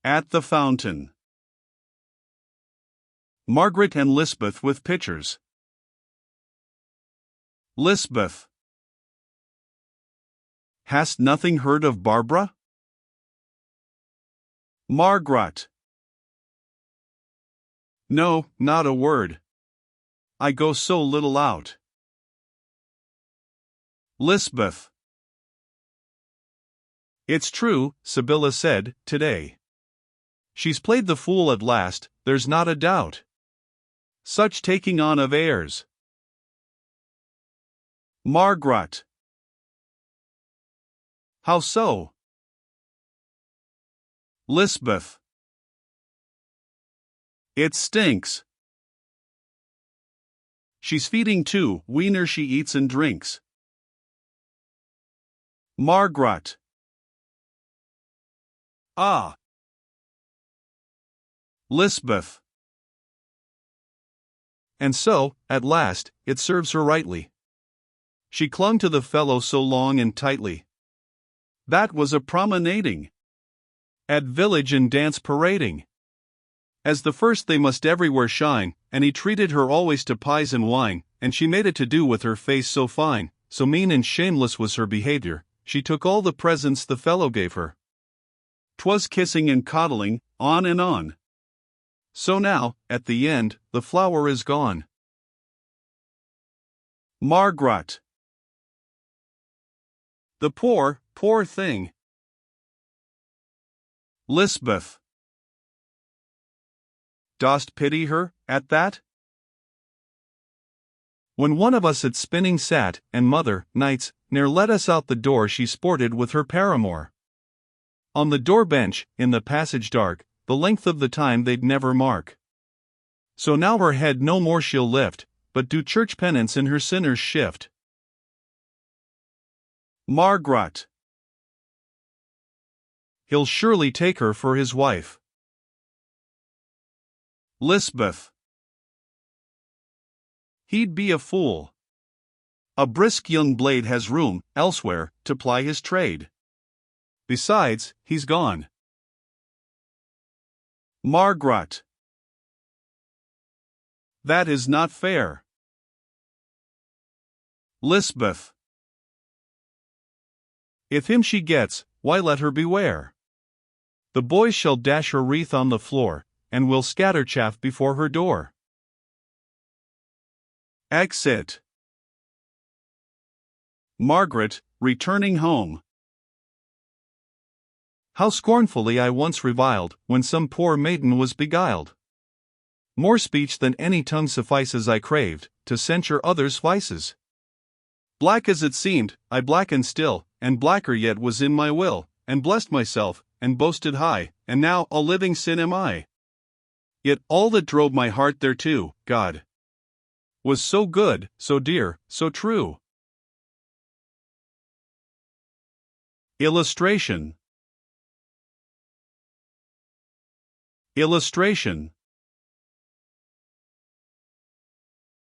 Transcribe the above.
At the fountain. Margaret and Lisbeth with pictures. Lisbeth. Hast nothing heard of Barbara? Margaret. No, not a word. I go so little out. Lisbeth. It's true, Sibylla said, today. She's played the fool at last, there's not a doubt. Such taking on of airs. Margaret. How so? Lisbeth. It stinks. She's feeding too, wiener she eats and drinks. Margaret. Ah. Lisbeth. And so, at last, it serves her rightly. She clung to the fellow so long and tightly. That was a promenading. At village and dance parading. As the first they must everywhere shine, and he treated her always to pies and wine, and she made it to do with her face so fine, so mean and shameless was her behavior, she took all the presents the fellow gave her. 'Twas kissing and coddling, on and on. So now, at the end, the flower is gone. Margaret. The poor, poor thing. Lisbeth. Dost pity her, at that? When one of us at spinning sat, and mother, nights, ne'er let us out the door, she sported with her paramour. On the door bench, in the passage dark, the length of the time they'd never mark. So now her head no more she'll lift, but do church penance in her sinner's shift. Margaret. He'll surely take her for his wife. Lisbeth. He'd be a fool. A brisk young blade has room, elsewhere, to ply his trade. Besides, he's gone. Margaret. That is not fair. Lisbeth. If him she gets, why let her beware. The boys shall dash her wreath on the floor, and will scatter chaff before her door. Exit. Margaret, returning home. How scornfully I once reviled, when some poor maiden was beguiled. More speech than any tongue suffices I craved, to censure others' vices. Black as it seemed, I blackened still, and blacker yet was in my will, and blessed myself, and boasted high, and now a living sin am I. Yet all that drove my heart thereto, God, was so good, so dear, so true. Illustration. Illustration.